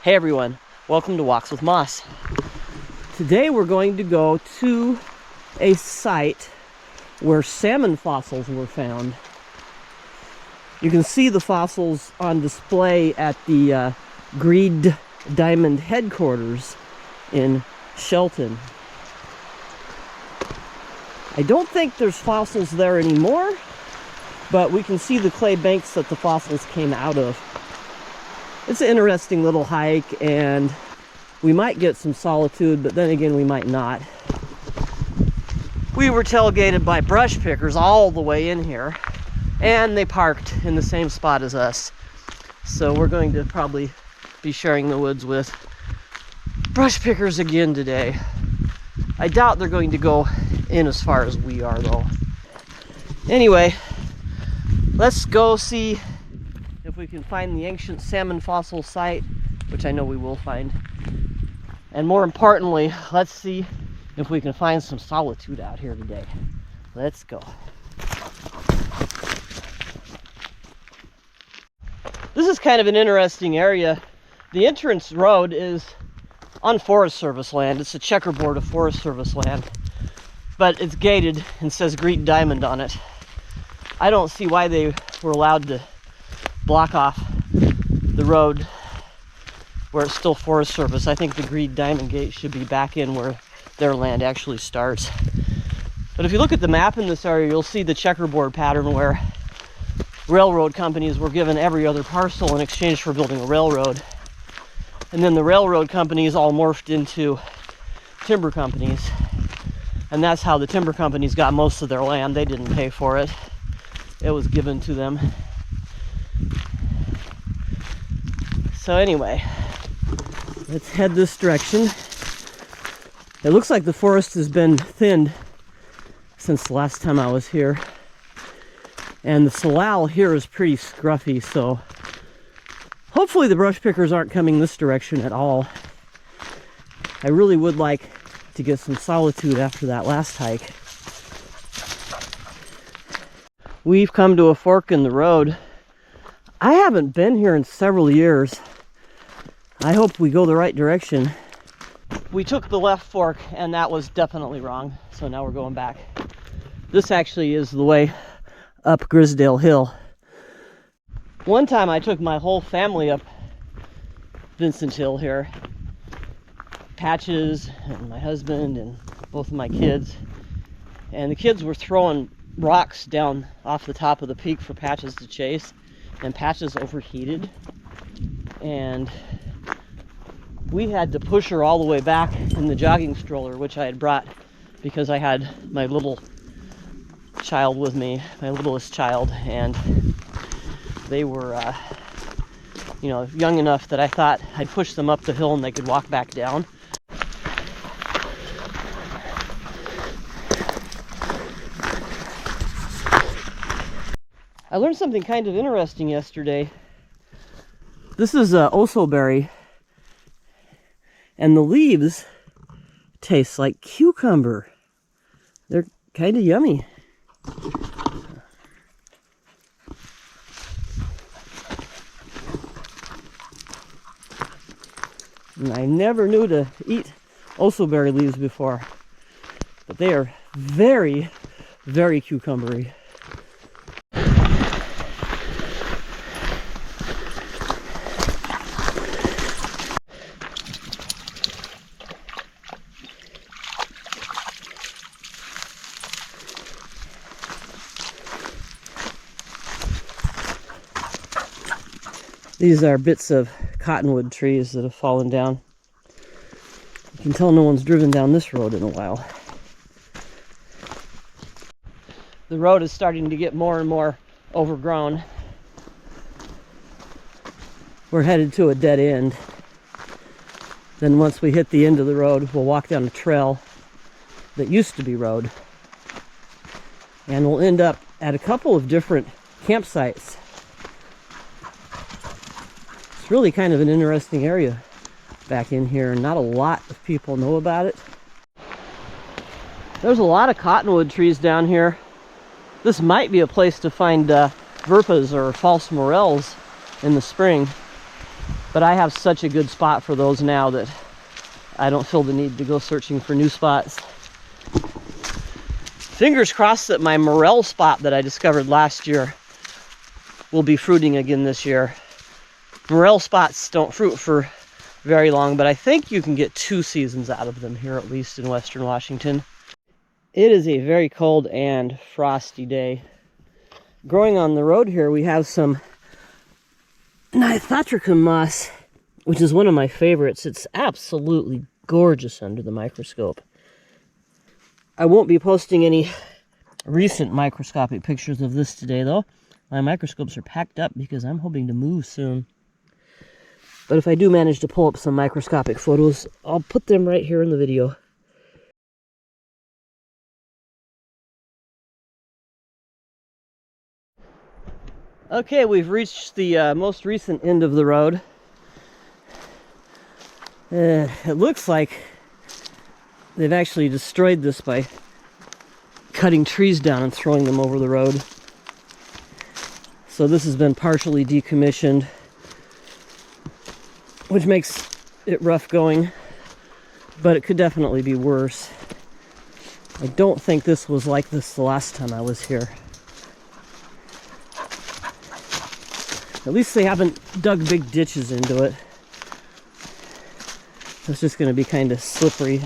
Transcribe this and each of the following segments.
Hey everyone, welcome to Walks with Moss. Today we're going to go to a site where salmon fossils were found. You can see the fossils on display at the Greed Diamond headquarters in Shelton. I don't think there's fossils there anymore, but we can see the clay banks that the fossils came out of. It's an interesting little hike, and we might get some solitude, but then again we might not. We were tailgated by brush pickers all the way in here, and they parked in the same spot as us. So we're going to probably be sharing the woods with brush pickers again today. I doubt they're going to go in as far as we are though. Anyway, let's go see if we can find the ancient salmon fossil site, which I know we will find. And more importantly, let's see if we can find some solitude out here today. Let's go. This is kind of an interesting area. The entrance road is on Forest Service land. It's a checkerboard of Forest Service land, but it's gated and says Greed Diamond on it. I don't see why they were allowed to block off the road where it's still Forest Service. I think the Greed Diamond gate should be back in where their land actually starts. But if you look at the map in this area, you'll see the checkerboard pattern where railroad companies were given every other parcel in exchange for building a railroad. And then the railroad companies all morphed into timber companies. And that's how the timber companies got most of their land. They didn't pay for it. It was given to them. So anyway, let's head this direction. It looks like the forest has been thinned since the last time I was here. And the salal here is pretty scruffy, so hopefully the brush pickers aren't coming this direction at all. I really would like to get some solitude after that last hike. We've come to a fork in the road. I haven't been here in several years. I hope we go the right direction. We took the left fork and that was definitely wrong, so now we're going back. This actually is the way up Grisdale Hill. One time I took my whole family up Vincent Hill here. Patches and my husband and both of my kids. And the kids were throwing rocks down off the top of the peak for Patches to chase. And Patches overheated. And we had to push her all the way back in the jogging stroller, which I had brought because I had my little child with me, my littlest child, and they were, young enough that I thought I'd push them up the hill and they could walk back down. I learned something kind of interesting yesterday. This is osoberry, and the leaves taste like cucumber. They're kind of yummy. And I never knew to eat osoberry leaves before, but they are very, very cucumbery. These are bits of cottonwood trees that have fallen down. You can tell no one's driven down this road in a while. The road is starting to get more and more overgrown. We're headed to a dead end. Then once we hit the end of the road, we'll walk down a trail that used to be road. And we'll end up at a couple of different campsites. It's really kind of an interesting area back in here, and not a lot of people know about it. There's a lot of cottonwood trees down here. This might be a place to find verpas or false morels in the spring. But I have such a good spot for those now that I don't feel the need to go searching for new spots. Fingers crossed that my morel spot that I discovered last year will be fruiting again this year. Morel spots don't fruit for very long, but I think you can get 2 seasons out of them here, at least in Western Washington. It is a very cold and frosty day. Growing on the road here, we have some Nithotricum moss, which is one of my favorites. It's absolutely gorgeous under the microscope. I won't be posting any recent microscopic pictures of this today, though. My microscopes are packed up because I'm hoping to move soon. But if I do manage to pull up some microscopic photos, I'll put them right here in the video. Okay, we've reached the most recent end of the road. It looks like they've actually destroyed this by cutting trees down and throwing them over the road. So this has been partially decommissioned, which makes it rough going, but it could definitely be worse. I don't think this was like this the last time I was here. At least they haven't dug big ditches into it. It's just going to be kind of slippery.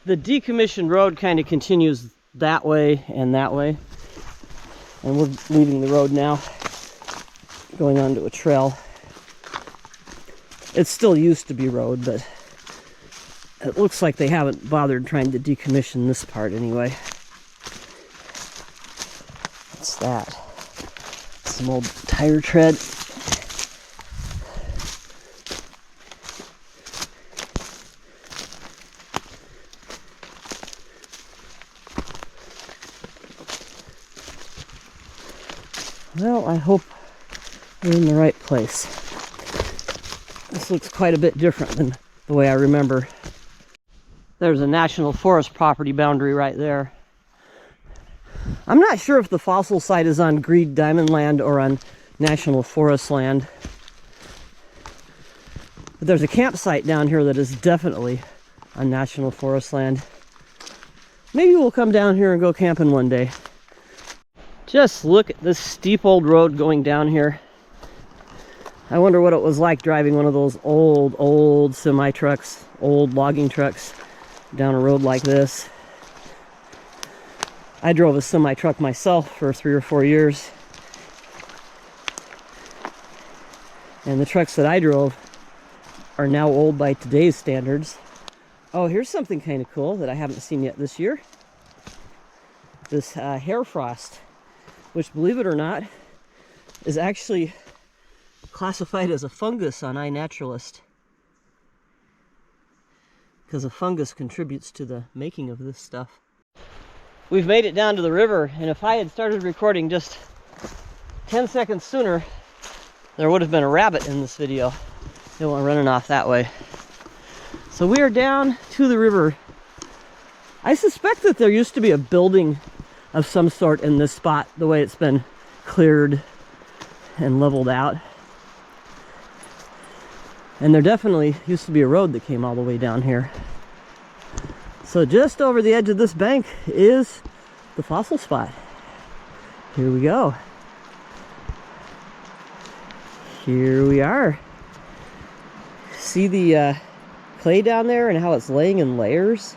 The decommissioned road kind of continues that way. And we're leaving the road now, going onto a trail. It still used to be road, but it looks like they haven't bothered trying to decommission this part anyway. What's that? Some old tire tread. Well, I hope we're in the right place. This looks quite a bit different than the way I remember. There's a National Forest property boundary right there. I'm not sure if the fossil site is on Green Diamond land or on National Forest land. But there's a campsite down here that is definitely on National Forest land. Maybe we'll come down here and go camping one day. Just look at this steep old road going down here. I wonder what it was like driving one of those old semi-trucks, old logging trucks down a road like this. I drove a semi-truck myself for 3 or 4 years. And the trucks that I drove are now old by today's standards. Oh, here's something kind of cool that I haven't seen yet this year. This hair frost, which, believe it or not, is actually classified as a fungus on iNaturalist, because a fungus contributes to the making of this stuff. We've made it down to the river, and if I had started recording just 10 seconds sooner, there would have been a rabbit in this video. It went running off that way. So we are down to the river. I suspect that there used to be a building of some sort in this spot, the way it's been cleared and leveled out. And there definitely used to be a road that came all the way down here. So just over the edge of this bank is the fossil spot. Here we go. Here we are. See the clay down there and how it's laying in layers?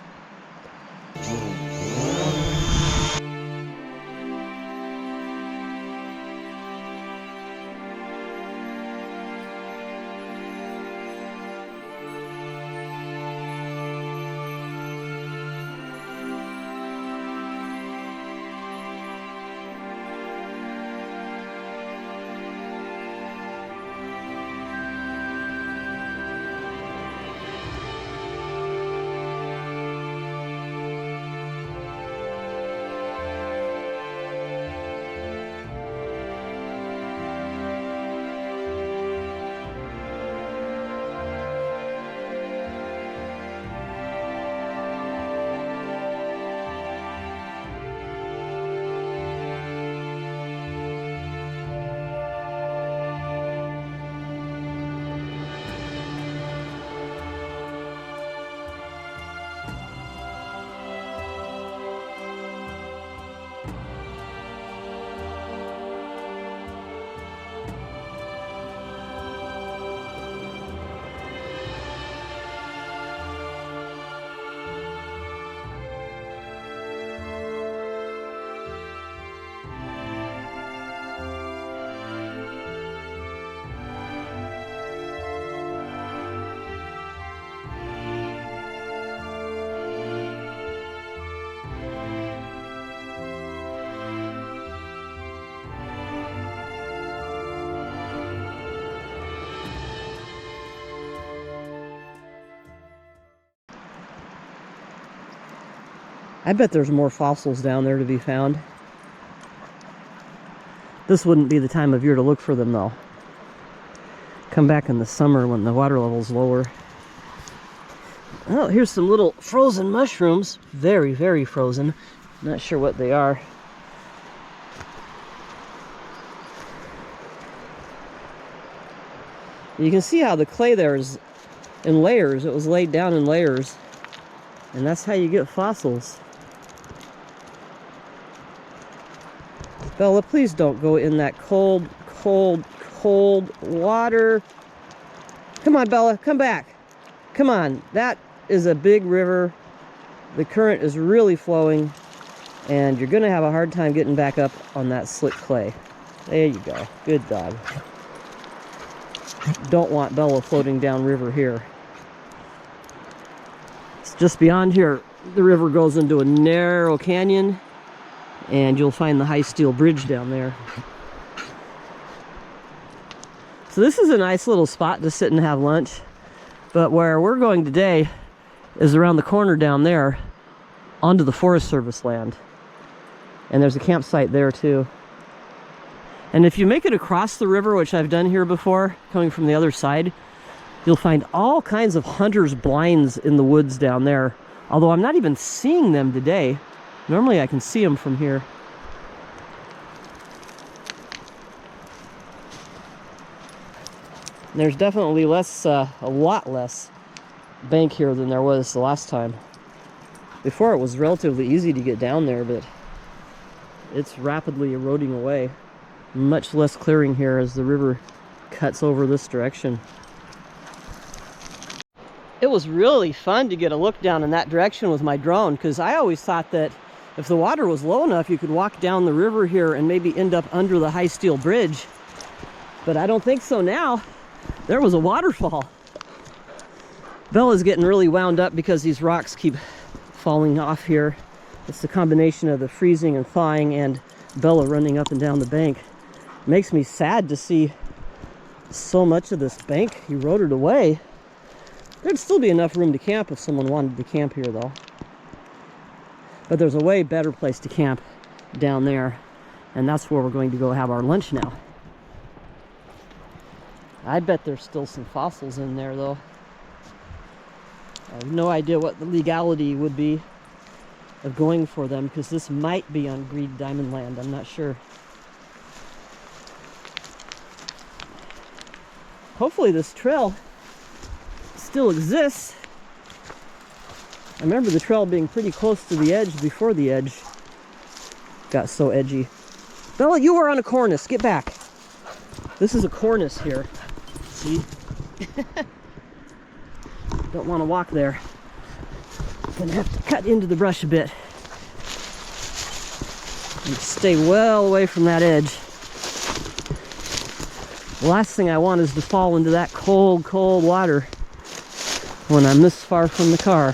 I bet there's more fossils down there to be found. This wouldn't be the time of year to look for them though. Come back in the summer when the water level's lower. Oh, here's some little frozen mushrooms. Very, very frozen. Not sure what they are. You can see how the clay there is in layers. It was laid down in layers. And that's how you get fossils. Bella, please don't go in that cold, cold, cold water. Come on, Bella, come back. Come on, that is a big river. The current is really flowing, and you're gonna have a hard time getting back up on that slick clay. There you go, good dog. Don't want Bella floating down river here. It's just beyond here. The river goes into a narrow canyon, and you'll find the high steel bridge down there. So this is a nice little spot to sit and have lunch, but where we're going today is around the corner down there onto the Forest Service land. And there's a campsite there too. And if you make it across the river, which I've done here before, coming from the other side, you'll find all kinds of hunters' blinds in the woods down there. Although I'm not even seeing them today. Normally I can see them from here. There's definitely less, a lot less bank here than there was the last time. Before it was relatively easy to get down there, but it's rapidly eroding away. Much less clearing here as the river cuts over this direction. It was really fun to get a look down in that direction with my drone, because I always thought that if the water was low enough, you could walk down the river here and maybe end up under the high steel bridge. But I don't think so now. There was a waterfall. Bella's getting really wound up because these rocks keep falling off here. It's the combination of the freezing and thawing and Bella running up and down the bank. It makes me sad to see so much of this bank eroded away. There'd still be enough room to camp if someone wanted to camp here though. But there's a way better place to camp down there, and that's where we're going to go have our lunch now. I bet there's still some fossils in there though. I have no idea what the legality would be of going for them, because this might be on Green Diamond land, I'm not sure. Hopefully this trail still exists. I remember the trail being pretty close to the edge before the edge got so edgy. Bella, you are on a cornice, get back. This is a cornice here. See? Don't want to walk there. Gonna have to cut into the brush a bit and stay well away from that edge. The last thing I want is to fall into that cold, cold water when I'm this far from the car.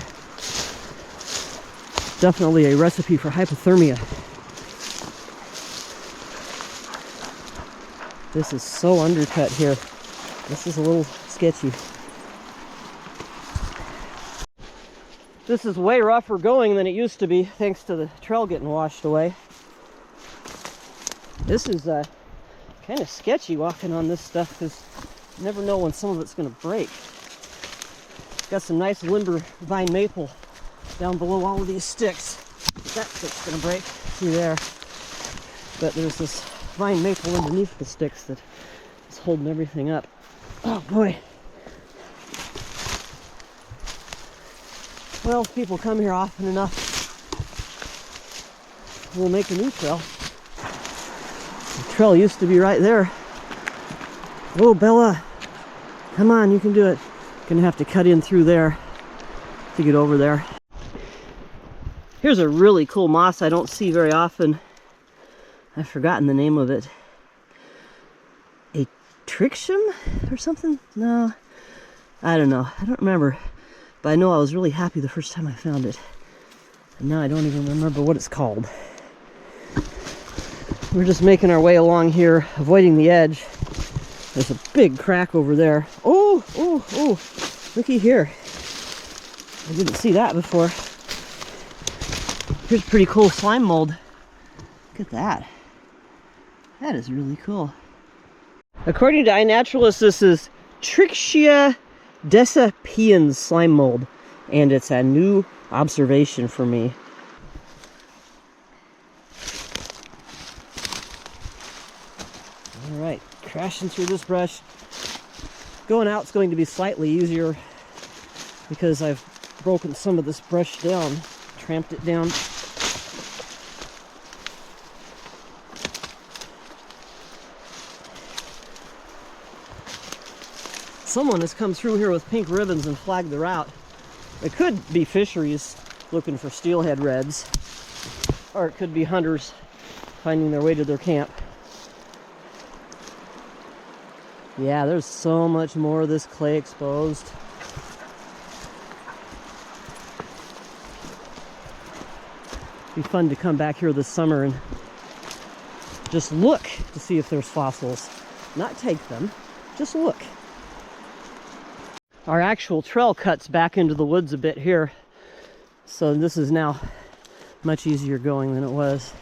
Definitely a recipe for hypothermia. This is so undercut here. This is a little sketchy. This is way rougher going than it used to be, thanks to the trail getting washed away. This is kind of sketchy walking on this stuff, because you never know when some of it's going to break. Got some nice limber vine maple down below all of these sticks. That stick's going to break through there. But there's this vine maple underneath the sticks that is holding everything up. Oh boy. Well, if people come here often enough, we'll make a new trail. The trail used to be right there. Oh, Bella, come on, you can do it. Gonna have to cut in through there to get over there. Here's a really cool moss I don't see very often. I've forgotten the name of it. A Trixum or something? No, I don't know. I don't remember. But I know I was really happy the first time I found it. And now I don't even remember what it's called. We're just making our way along here, avoiding the edge. There's a big crack over there. Oh, oh, oh, looky here. I didn't see that before. Here's pretty cool slime mold. Look at that. That is really cool. According to iNaturalist, this is Trichia decipiens slime mold, and it's a new observation for me. All right, crashing through this brush. Going out is going to be slightly easier because I've broken some of this brush down, tramped it down. Someone has come through here with pink ribbons and flagged the route. It could be fisheries looking for steelhead reds, or it could be hunters finding their way to their camp. Yeah, there's so much more of this clay exposed. Be fun to come back here this summer and just look to see if there's fossils. Not take them, just look. Our actual trail cuts back into the woods a bit here, so this is now much easier going than it was.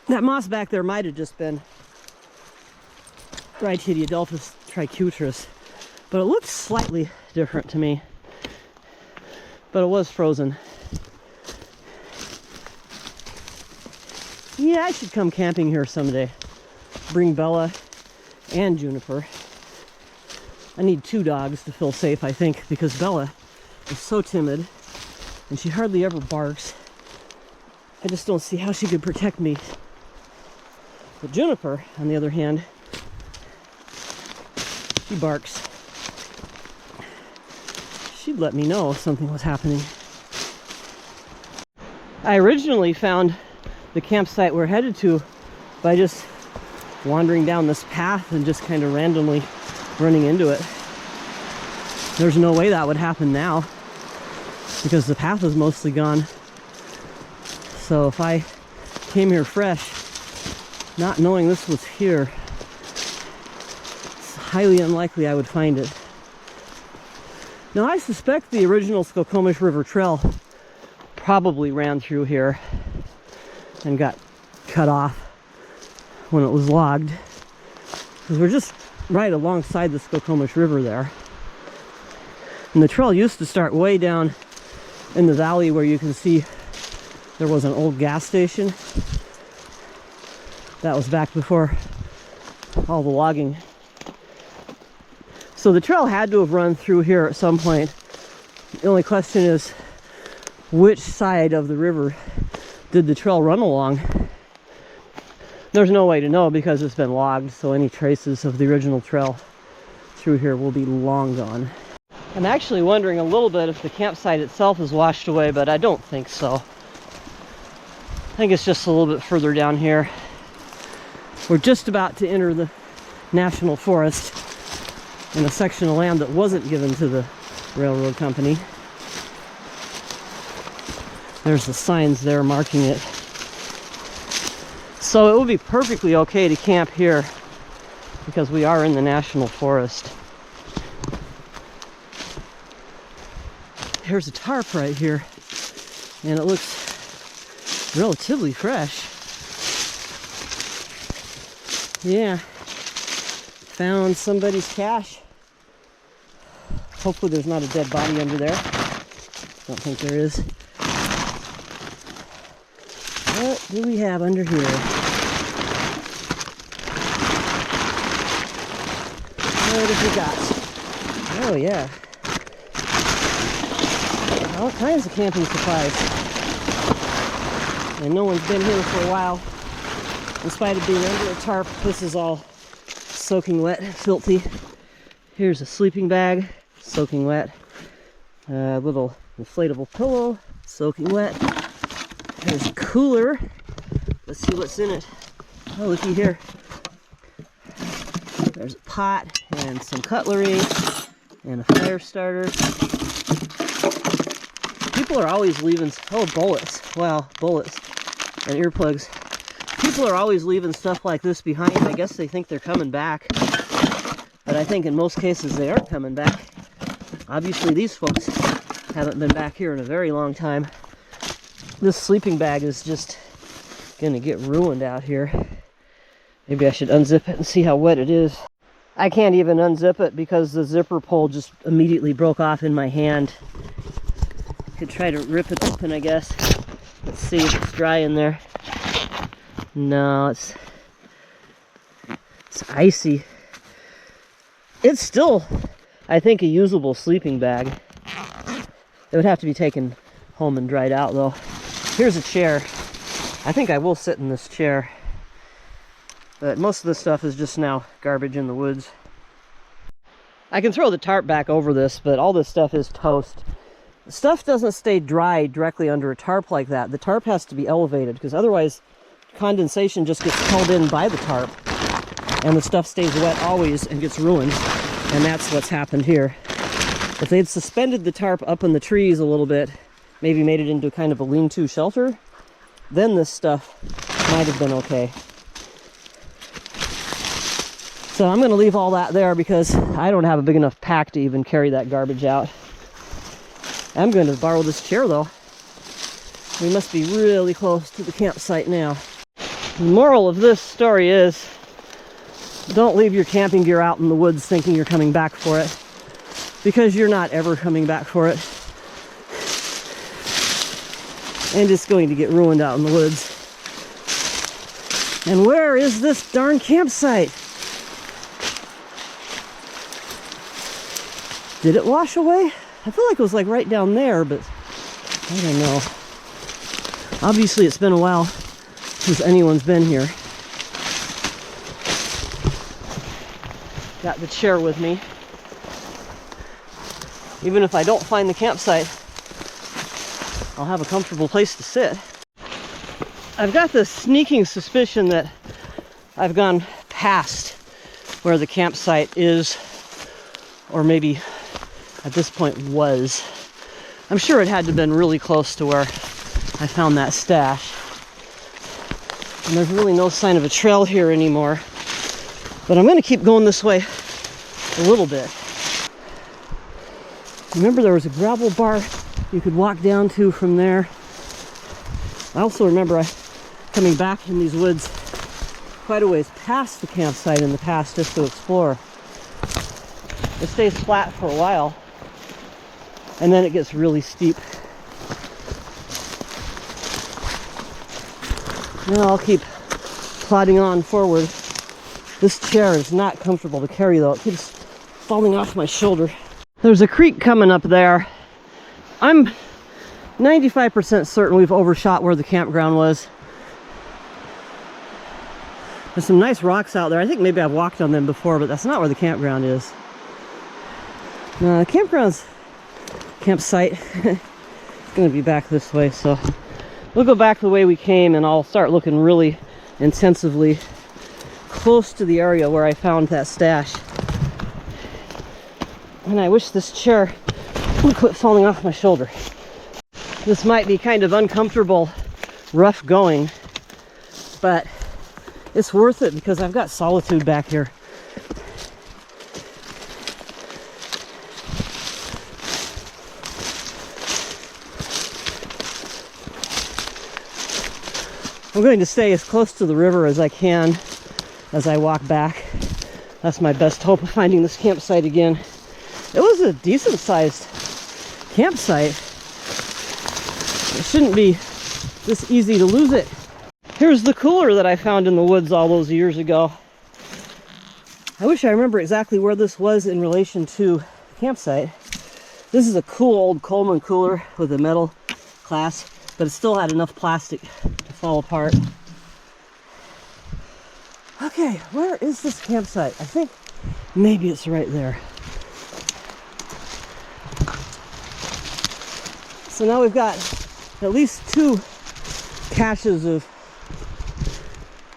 That moss back there might have just been Rhytidiodelphis tricutrus, but it looks slightly different to me. But it was frozen. Yeah, I should come camping here someday. Bring Bella and Juniper. I need 2 dogs to feel safe, I think, because Bella is so timid and she hardly ever barks. I just don't see how she could protect me. But Juniper, on the other hand, she barks. She'd let me know if something was happening. I originally found the campsite we're headed to by just wandering down this path and just kind of randomly running into it. There's no way that would happen now because the path is mostly gone. So if I came here fresh, not knowing this was here, it's highly unlikely I would find it. Now I suspect the original Skokomish River Trail probably ran through here and got cut off when it was logged, because we're just right alongside the Skokomish River there. And the trail used to start way down in the valley where you can see there was an old gas station. That was back before all the logging. So the trail had to have run through here at some point. The only question is, which side of the river did the trail run along? There's no way to know because it's been logged, so any traces of the original trail through here will be long gone. I'm actually wondering a little bit if the campsite itself is washed away, but I don't think so. I think it's just a little bit further down here. We're just about to enter the national forest in a section of land that wasn't given to the railroad company. There's the signs there marking it. So it would be perfectly okay to camp here because we are in the national forest. Here's a tarp right here, and it looks relatively fresh. Yeah, found somebody's cache. Hopefully there's not a dead body under there. Don't think there is. What do we have under here? What have we got? Oh yeah. All kinds of camping supplies. And no one's been here for a while. In spite of being under a tarp, this is all soaking wet, filthy. Here's a sleeping bag, soaking wet. A little inflatable pillow, soaking wet. There's a cooler. Let's see what's in it. Oh, looky here. There's a pot and some cutlery and a fire starter. People are always leaving, oh, bullets. Wow, bullets and earplugs. People are always leaving stuff like this behind. I guess they think they're coming back. But I think in most cases they aren't coming back. Obviously these folks haven't been back here in a very long time. This sleeping bag is just gonna get ruined out here. Maybe I should unzip it and see how wet it is. I can't even unzip it because the zipper pull just immediately broke off in my hand. Could try to rip it open, I guess. Let's see if it's dry in there. No, it's icy. It's still, I think, a usable sleeping bag. It would have to be taken home and dried out, though. Here's a chair. I think I will sit in this chair. But most of this stuff is just now garbage in the woods. I can throw the tarp back over this, but all this stuff is toast. The stuff doesn't stay dry directly under a tarp like that. The tarp has to be elevated, because otherwise condensation just gets held in by the tarp, and the stuff stays wet always and gets ruined. And that's what's happened here. If they'd suspended the tarp up in the trees a little bit, maybe made it into kind of a lean-to shelter, then this stuff might have been okay. So I'm going to leave all that there because I don't have a big enough pack to even carry that garbage out. I'm going to borrow this chair, though. We must be really close to the campsite now. The moral of this story is, don't leave your camping gear out in the woods thinking you're coming back for it, because you're not ever coming back for it. And it's going to get ruined out in the woods. And where is this darn campsite? Did it wash away? I feel like it was like right down there, but I don't know. Obviously it's been a while since anyone's been here. Got the chair with me. Even if I don't find the campsite, I'll have a comfortable place to sit. I've got this sneaking suspicion that I've gone past where the campsite is, or maybe at this point was. I'm sure it had to have been really close to where I found that stash. And there's really no sign of a trail here anymore. But I'm going to keep going this way a little bit. Remember, there was a gravel bar you could walk down to from there. I also remember coming back in these woods quite a ways past the campsite in the past just to explore. It stays flat for a while, and then it gets really steep. Now I'll keep plodding on forward. This chair is not comfortable to carry, though. It keeps falling off my shoulder. There's a creek coming up there. I'm 95% certain we've overshot where the campground was. There's some nice rocks out there. I think maybe I've walked on them before, but that's not where the campground is. No, the campsite is going to be back this way, so we'll go back the way we came, and I'll start looking really intensively close to the area where I found that stash. And I wish this chair would quit falling off my shoulder. This might be kind of uncomfortable, rough going, but it's worth it because I've got solitude back here. I'm going to stay as close to the river as I can as I walk back. That's my best hope of finding this campsite again. It was a decent sized campsite. It shouldn't be this easy to lose it. Here's the cooler that I found in the woods all those years ago. I wish I remember exactly where this was in relation to the campsite. This is a cool old Coleman cooler with a metal clasp, but it still had enough plastic to fall apart. Okay, where is this campsite? I think maybe it's right there. So now we've got at least 2 caches of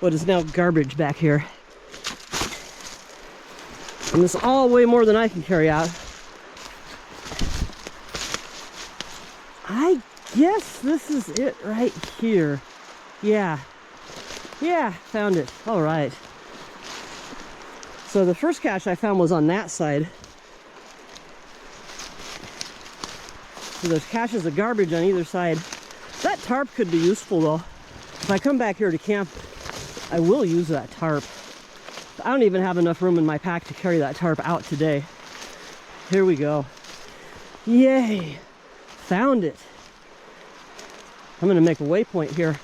what is now garbage back here. And this is all way more than I can carry out. I guess this is it right here. Yeah, found it. All right. So the first cache I found was on that side. So there's caches of garbage on either side. That tarp could be useful though. If I come back here to camp, I will use that tarp. I don't even have enough room in my pack to carry that tarp out today. Here we go. Yay! Found it. I'm gonna make a waypoint here.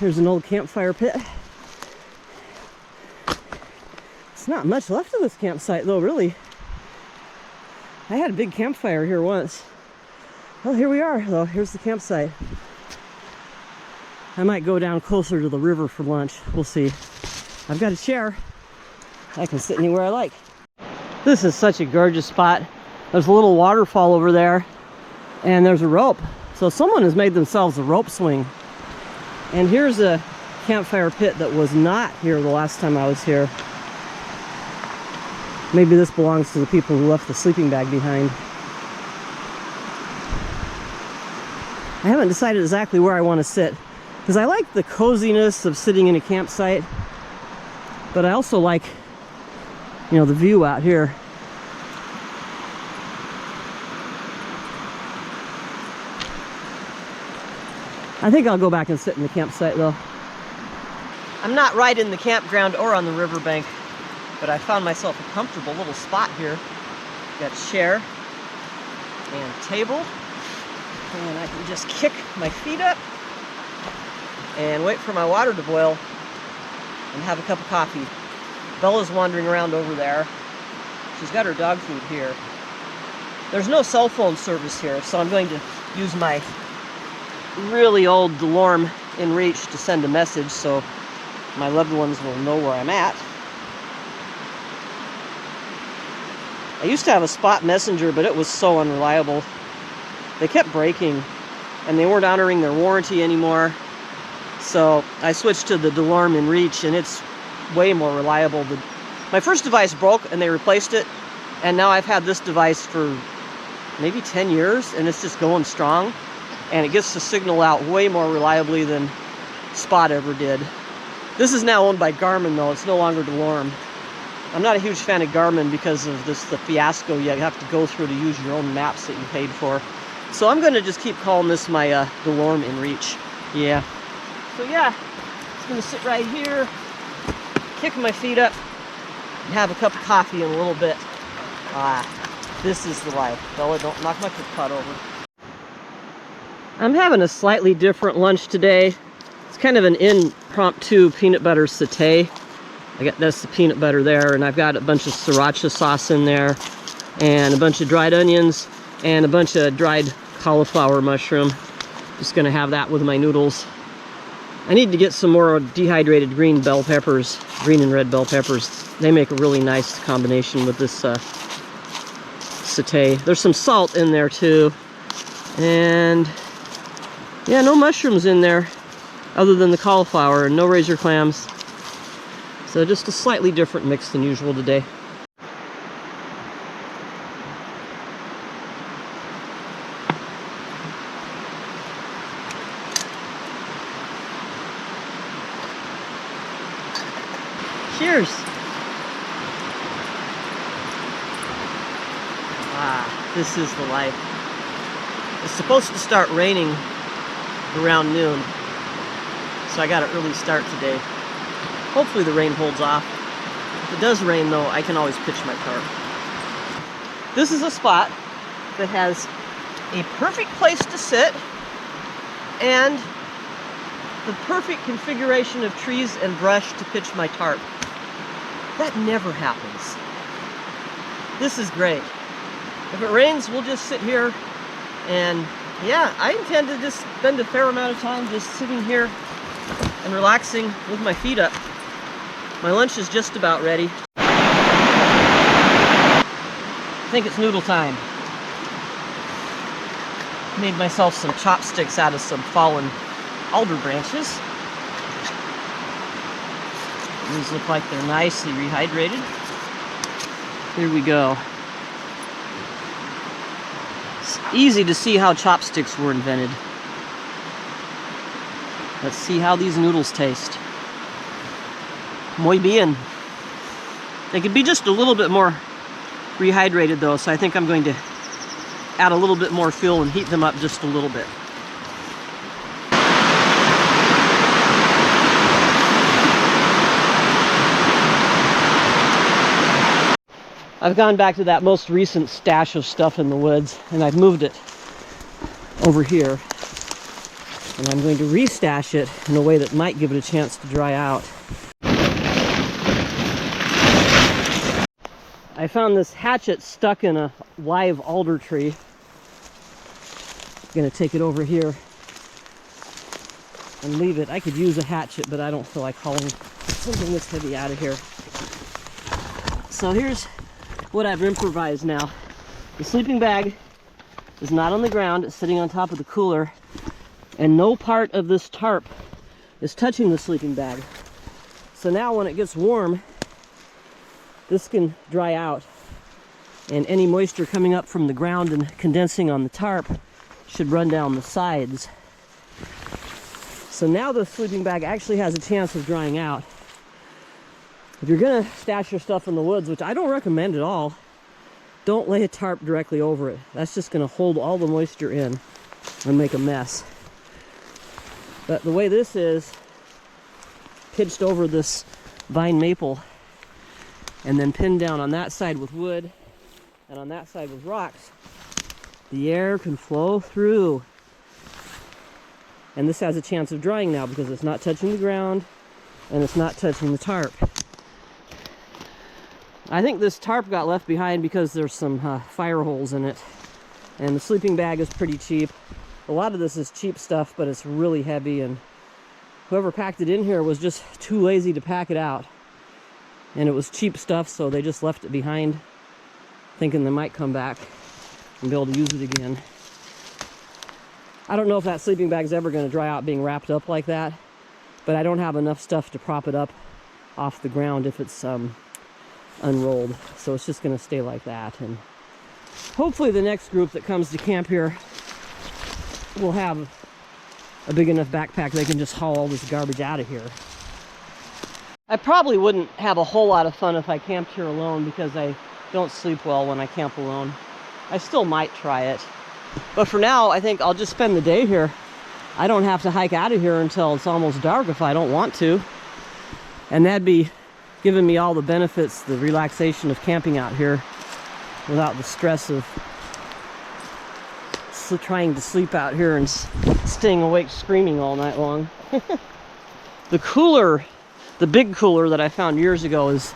Here's an old campfire pit. It's not much left of this campsite though, really. I had a big campfire here once. Well, here we are though. Here's the campsite. I might go down closer to the river for lunch. We'll see. I've got a chair. I can sit anywhere I like. This is such a gorgeous spot. There's a little waterfall over there, and there's a rope. So someone has made themselves a rope swing. And here's a campfire pit that was not here the last time I was here. Maybe this belongs to the people who left the sleeping bag behind. I haven't decided exactly where I want to sit, because I like the coziness of sitting in a campsite, but I also like, you know, the view out here. I think I'll go back and sit in the campsite though. I'm not right in the campground or on the riverbank, but I found myself a comfortable little spot here. Got a chair and a table, and I can just kick my feet up and wait for my water to boil and have a cup of coffee. Bella's wandering around over there. She's got her dog food here. There's no cell phone service here, so I'm going to use my really old DeLorme inReach to send a message so my loved ones will know where I'm at. I used to have a Spot Messenger, but it was so unreliable. They kept breaking, and they weren't honoring their warranty anymore. So I switched to the DeLorme inReach, and it's way more reliable. My first device broke, and they replaced it, and now I've had this device for maybe 10 years, and it's just going strong. And it gets the signal out way more reliably than Spot ever did. This is now owned by Garmin though, it's no longer DeLorme. I'm not a huge fan of Garmin because of the fiasco you have to go through to use your own maps that you paid for. So I'm gonna just keep calling this my DeLorme inReach. Yeah. So yeah, just gonna sit right here, kick my feet up, and have a cup of coffee in a little bit. This is the life. Bella, don't knock my pot over. I'm having a slightly different lunch today. It's kind of an impromptu peanut butter satay. That's the peanut butter there, and I've got a bunch of sriracha sauce in there, and a bunch of dried onions, and a bunch of dried cauliflower mushroom. Just gonna have that with my noodles. I need to get some more dehydrated green bell peppers, green and red bell peppers. They make a really nice combination with this satay. There's some salt in there too, and yeah, no mushrooms in there other than the cauliflower, and no razor clams. So just a slightly different mix than usual today. Cheers! This is the life. It's supposed to start raining around noon, so I got an early start today. Hopefully the rain holds off. If it does rain though, I can always pitch my tarp. This is a spot that has a perfect place to sit and the perfect configuration of trees and brush to pitch my tarp. That never happens. This is great. If it rains, we'll just sit here, and yeah, I intend to just spend a fair amount of time just sitting here and relaxing with my feet up. My lunch is just about ready. I think it's noodle time. Made myself some chopsticks out of some fallen alder branches. These look like they're nicely rehydrated. Here we go. It's easy to see how chopsticks were invented. Let's see how these noodles taste. Muy bien. They could be just a little bit more rehydrated though, so I think I'm going to add a little bit more fuel and heat them up just a little bit. I've gone back to that most recent stash of stuff in the woods, and I've moved it over here. And I'm going to restash it in a way that might give it a chance to dry out. I found this hatchet stuck in a live alder tree. I'm going to take it over here and leave it. I could use a hatchet, but I don't feel like hauling something this heavy out of here. So here's what I've improvised now. The sleeping bag is not on the ground, it's sitting on top of the cooler, and no part of this tarp is touching the sleeping bag. So now when it gets warm, this can dry out, and any moisture coming up from the ground and condensing on the tarp should run down the sides. So now the sleeping bag actually has a chance of drying out. If you're gonna stash your stuff in the woods, which I don't recommend at all, don't lay a tarp directly over it. That's just gonna hold all the moisture in and make a mess. But the way this is, pitched over this vine maple and then pinned down on that side with wood and on that side with rocks, the air can flow through. And this has a chance of drying now because it's not touching the ground and it's not touching the tarp. I think this tarp got left behind because there's some fire holes in it, and the sleeping bag is pretty cheap. A lot of this is cheap stuff, but it's really heavy, and whoever packed it in here was just too lazy to pack it out. And it was cheap stuff, so they just left it behind, thinking they might come back and be able to use it again. I don't know if that sleeping bag's ever going to dry out being wrapped up like that, but I don't have enough stuff to prop it up off the ground if it's unrolled, so it's just going to stay like that. And hopefully the next group that comes to camp here will have a big enough backpack they can just haul all this garbage out of here. I probably wouldn't have a whole lot of fun if I camped here alone because I don't sleep well when I camp alone. I still might try it, but for now I think I'll just spend the day here. I don't have to hike out of here until it's almost dark if I don't want to, and that'd be giving me all the benefits, the relaxation of camping out here without the stress of trying to sleep out here and staying awake screaming all night long. The cooler, the big cooler that I found years ago, is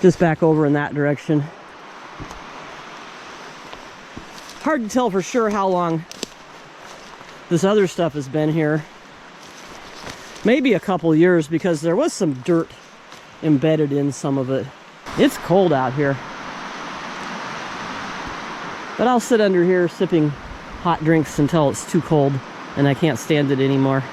just back over in that direction. Hard to tell for sure how long this other stuff has been here. Maybe a couple years, because there was some dirt embedded in some of it. It's cold out here, but I'll sit under here sipping hot drinks until it's too cold and I can't stand it anymore.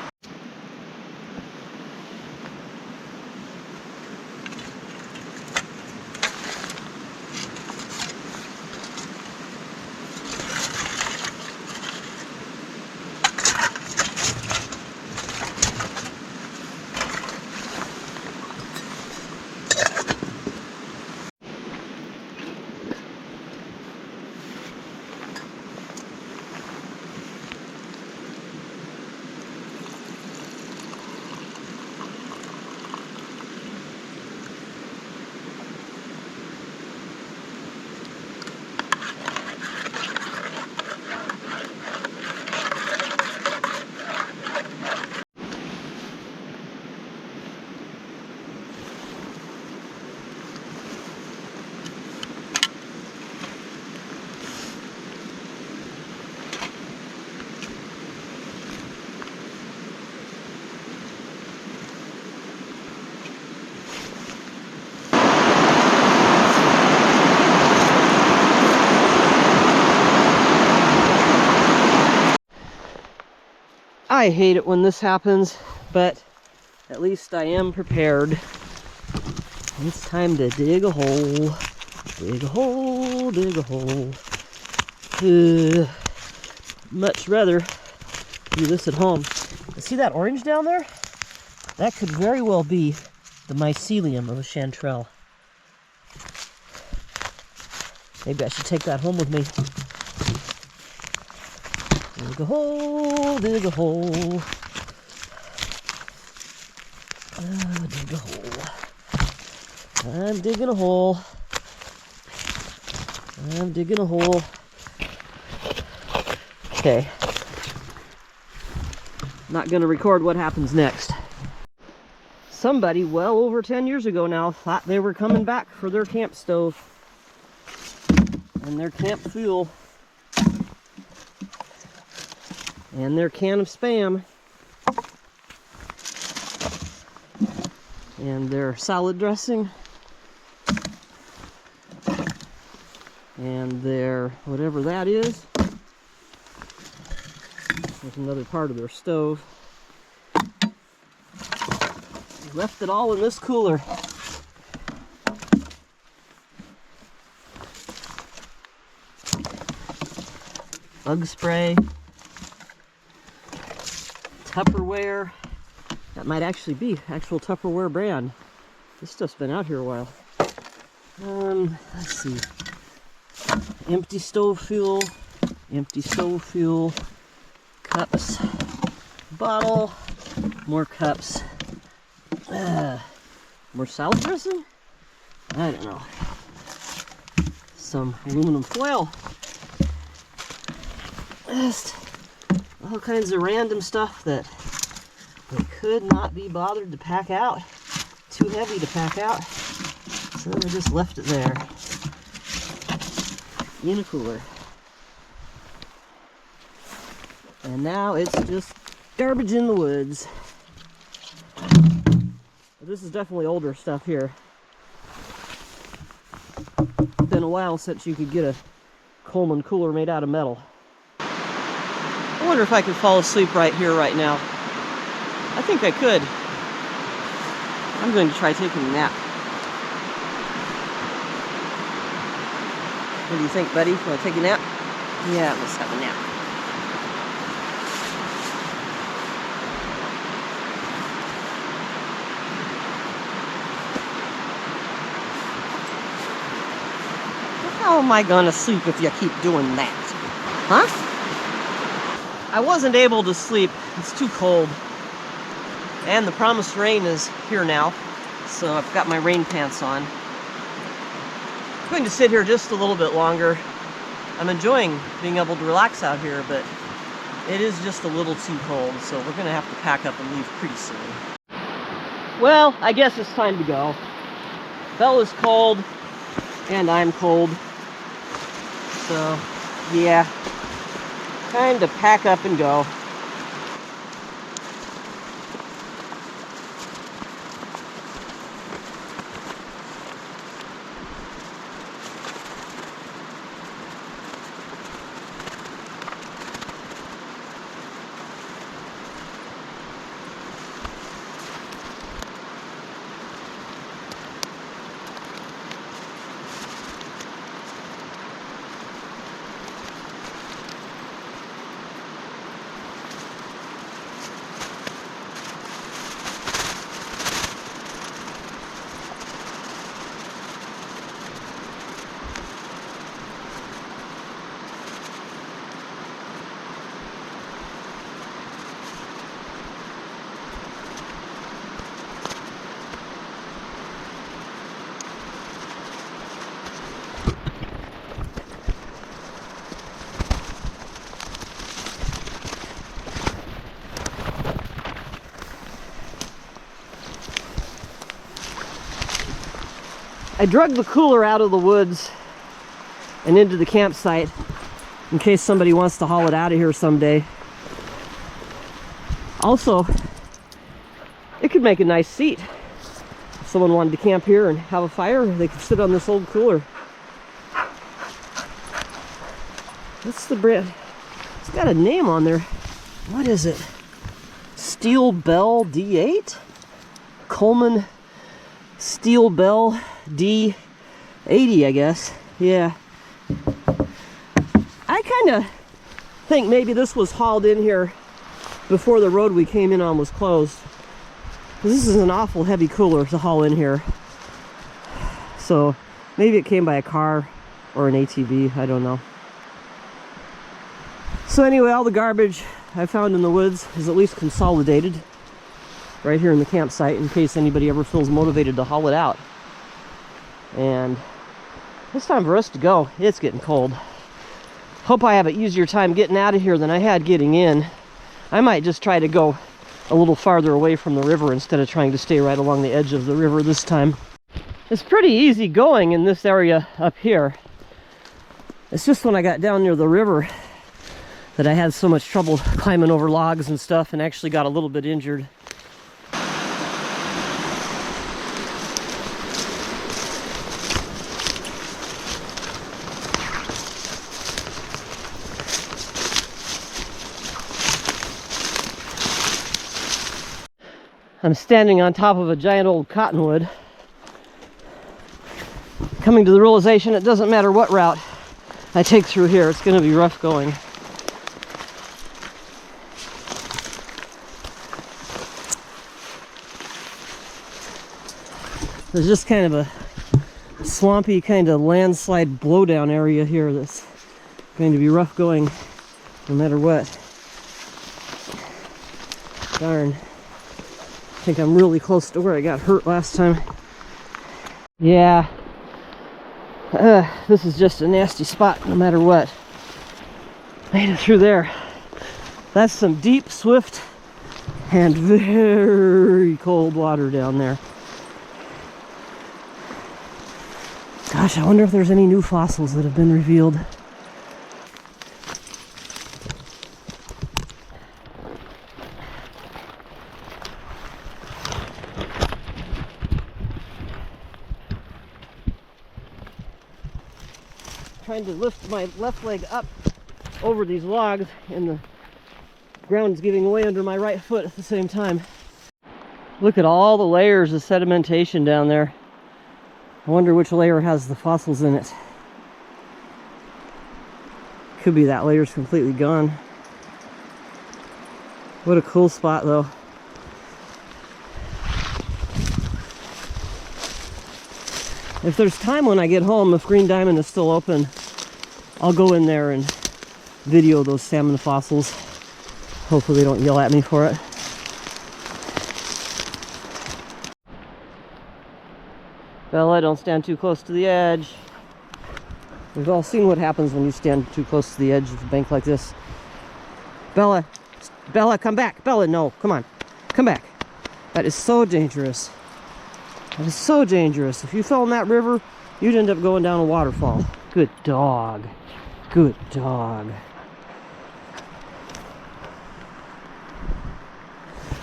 I hate it when this happens, but at least I am prepared. It's time to dig a hole. Dig a hole, dig a hole. Much rather do this at home. See that orange down there? That could very well be the mycelium of a chanterelle. Maybe I should take that home with me. Dig a hole, dig a hole. Oh, dig a hole. I'm digging a hole. I'm digging a hole. Okay. Not going to record what happens next. Somebody well over 10 years ago now thought they were coming back for their camp stove and their camp fuel and their can of Spam and their salad dressing and their whatever that is. There's another part of their stove. They left it all in this cooler. Bug spray, Tupperware. That might actually be actual Tupperware brand. This stuff's been out here a while. Let's see. Empty stove fuel, cups, bottle, more cups, more salad dressing? I don't know. Some aluminum foil. Just all kinds of random stuff that they could not be bothered to pack out. Too heavy to pack out. So they just left it there in a cooler. And now it's just garbage in the woods. But this is definitely older stuff here. It's been a while since you could get a Coleman cooler made out of metal. I wonder if I could fall asleep right here, right now. I think I could. I'm going to try taking a nap. What do you think, buddy? Want to take a nap? Yeah, let's have a nap. How am I going to sleep if you keep doing that? Huh? I wasn't able to sleep. It's too cold. And the promised rain is here now. So I've got my rain pants on. I'm going to sit here just a little bit longer. I'm enjoying being able to relax out here, but it is just a little too cold. So we're going to have to pack up and leave pretty soon. Well, I guess it's time to go. Bella's cold, and I'm cold. So, yeah. Time to pack up and go. I drug the cooler out of the woods and into the campsite in case somebody wants to haul it out of here someday. Also, it could make a nice seat. If someone wanted to camp here and have a fire, they could sit on this old cooler. What's the brand? It's got a name on there. What is it? Steel Bell D8? Coleman Steel Bell D80, I guess. Yeah. I kind of think maybe this was hauled in here before the road we came in on was closed. This is an awful heavy cooler to haul in here. So maybe it came by a car or an ATV, I don't know. So anyway, all the garbage I found in the woods is at least consolidated right here in the campsite in case anybody ever feels motivated to haul it out. And it's time for us to go. It's getting cold. Hope I have an easier time getting out of here than I had getting in. I might just try to go a little farther away from the river instead of trying to stay right along the edge of the river this time. It's pretty easy going in this area up here. It's just when I got down near the river that I had so much trouble climbing over logs and stuff and actually got a little bit injured. I'm standing on top of a giant old cottonwood, coming to the realization it doesn't matter what route I take through here, it's going to be rough going. There's just kind of a swampy kind of landslide blowdown area here that's going to be rough going no matter what. Darn. I think I'm really close to where I got hurt last time. Yeah. This is just a nasty spot no matter what. Made it through there. That's some deep, swift, and very cold water down there. Gosh, I wonder if there's any new fossils that have been revealed. Trying to lift my left leg up over these logs and the ground's giving way under my right foot at the same time. Look at all the layers of sedimentation down there. I wonder which layer has the fossils in it. Could be that layer's completely gone. What a cool spot though. If there's time when I get home, if Green Diamond is still open, I'll go in there and video those salmon fossils. Hopefully they don't yell at me for it. Bella, don't stand too close to the edge. We've all seen what happens when you stand too close to the edge of a bank like this. Bella, Bella, come back. Bella, no, come on, come back. That is so dangerous. That is so dangerous. If you fell in that river, you'd end up going down a waterfall. Good dog. Good dog.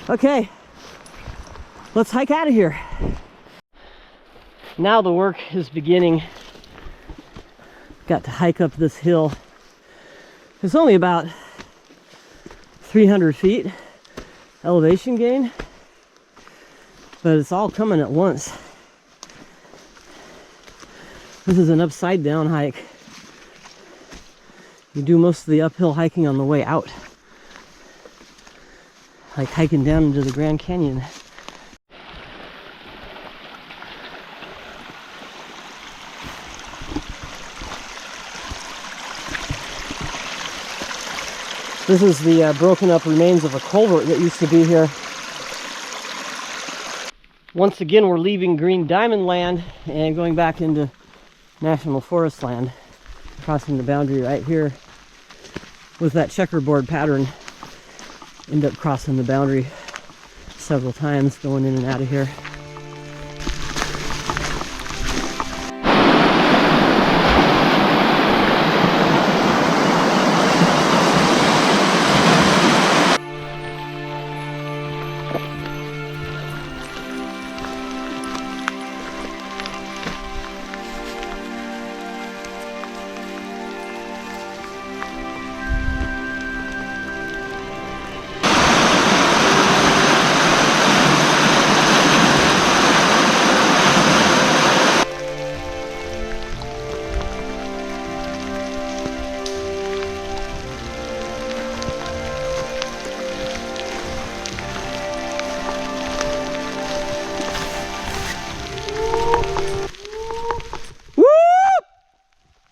Okay, let's hike out of here. Now the work is beginning. Got to hike up this hill. It's only about 300 feet elevation gain, but it's all coming at once. This is an upside down hike. You do most of the uphill hiking on the way out, like hiking down into the Grand Canyon. This is the broken up remains of a culvert that used to be here. Once again, we're leaving Green Diamond land and going back into National Forest land, crossing the boundary right here with that checkerboard pattern. End up crossing the boundary several times, going in and out of here.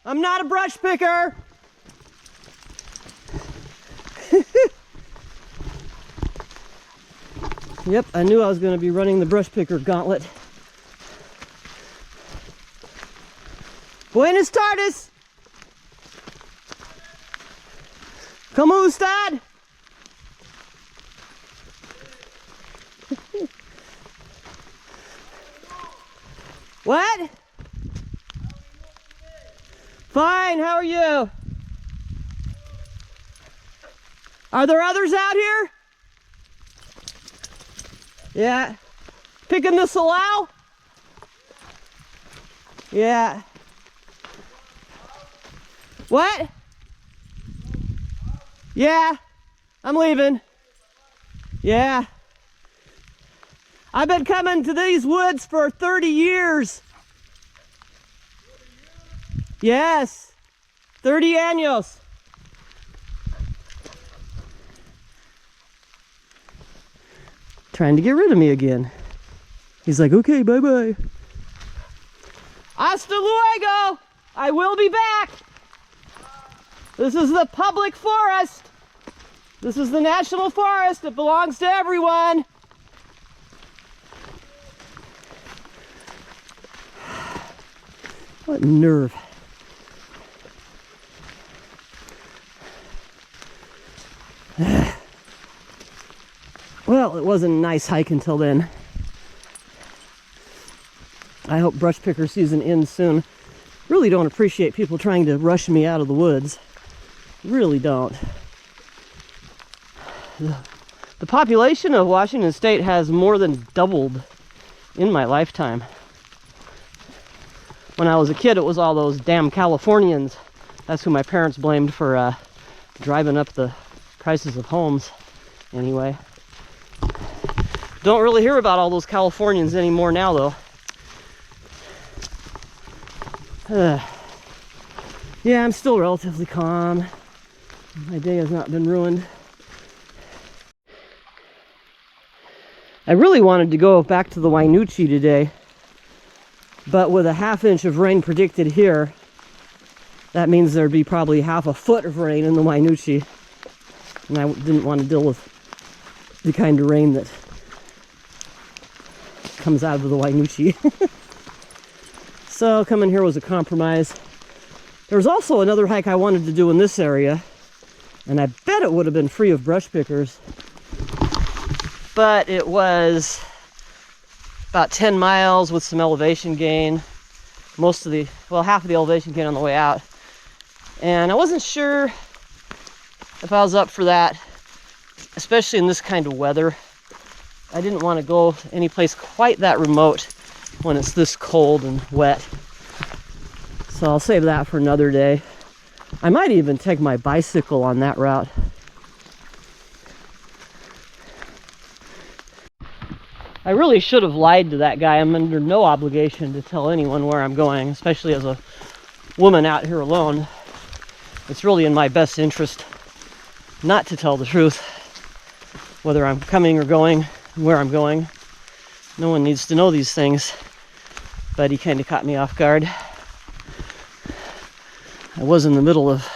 I'm not a brush picker. Yep, I knew I was going to be running the brush picker gauntlet. Buenas tardes! ¿Cómo estás? What? Fine, how are you? Are there others out here? Yeah. Picking the salao? Yeah. What? Yeah. I'm leaving. Yeah. I've been coming to these woods for 30 years. Yes. 30 años. Trying to get rid of me again. He's like, okay, bye-bye. Hasta luego! I will be back! This is the public forest. This is the national forest. It belongs to everyone. What nerve. Well, it wasn't a nice hike until then. I hope brush picker season ends soon. Really don't appreciate people trying to rush me out of the woods. Really don't. The population of Washington State has more than doubled in my lifetime. When I was a kid, it was all those damn Californians. That's who my parents blamed for driving up the prices of homes. Anyway. Don't really hear about all those Californians anymore now, though. Yeah, I'm still relatively calm. My day has not been ruined. I really wanted to go back to the Wainuchi today, but with a half-inch of rain predicted here, that means there'd be probably half a foot of rain in the Wainuchi, and I didn't want to deal with the kind of rain that comes out of the Wainuchi. So coming here was a compromise. There was also another hike I wanted to do in this area, and I bet it would have been free of brush pickers, but it was about 10 miles with some elevation gain. Half of the elevation gain on the way out. And I wasn't sure if I was up for that, especially in this kind of weather. I didn't want to go any place quite that remote when it's this cold and wet. So I'll save that for another day. I might even take my bicycle on that route. I really should have lied to that guy. I'm under no obligation to tell anyone where I'm going, especially as a woman out here alone. It's really in my best interest not to tell the truth, whether I'm coming or going, where I'm going. No one needs to know these things, but he kind of caught me off guard. I was in the middle of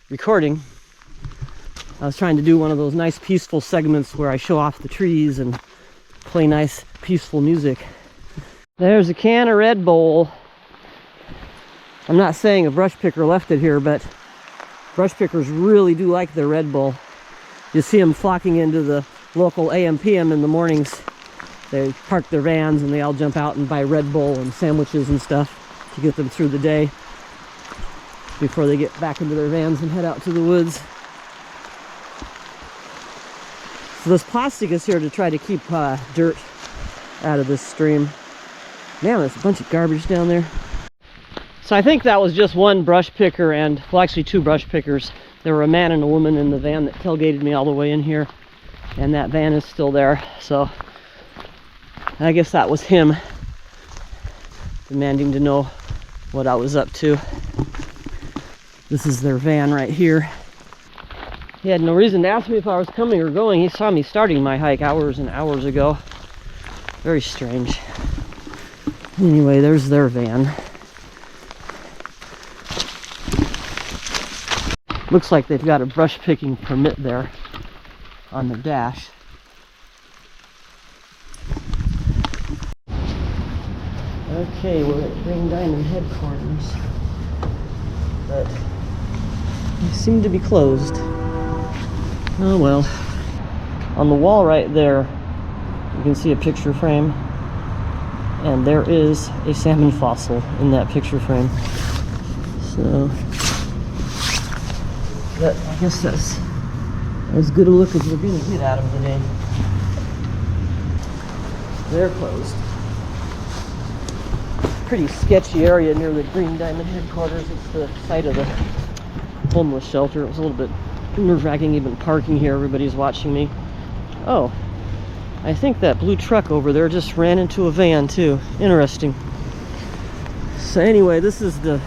recording. I was trying to do one of those nice peaceful segments where I show off the trees and play nice peaceful music. There's a can of Red Bull. I'm not saying a brush picker left it here, but brush pickers really do like their Red Bull. You see them flocking into the local AM/PM in the mornings. They park their vans and they all jump out and buy Red Bull and sandwiches and stuff to get them through the day before they get back into their vans and head out to the woods. So this plastic is here to try to keep dirt out of this stream. Man, there's a bunch of garbage down there. So I think that was just one brush picker, and well, actually two brush pickers. There were a man and a woman in the van that tailgated me all the way in here, and that van is still there. So I guess that was him demanding to know what I was up to. This is their van right here. He had no reason to ask me if I was coming or going. He saw me starting my hike hours and hours ago. Very strange. Anyway, there's their van. Looks like they've got a brush picking permit there on their dash. Okay, we're at Green Diamond headquarters, but they seem to be closed. Oh well. On the wall right there, you can see a picture frame, and there is a salmon fossil in that picture frame. So, I guess that's as good a look as we're gonna get at them today. They're closed. Pretty sketchy area near the Green Diamond headquarters. It's the site of the homeless shelter. It was a little bit nerve-wracking even parking here. Everybody's watching me. Oh, I think that blue truck over there just ran into a van too. Interesting. So anyway, this is the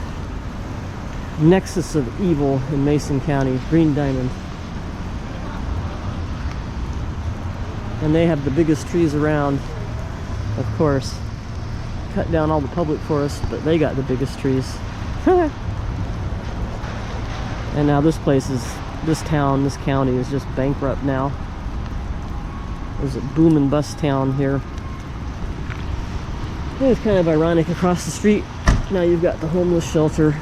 nexus of evil in Mason County, Green Diamond. And they have the biggest trees around, of course. Cut down all the public forests, but they got the biggest trees. And now this town, this county is just bankrupt now. There's a boom and bust town here. It's kind of ironic, across the street now you've got the homeless shelter.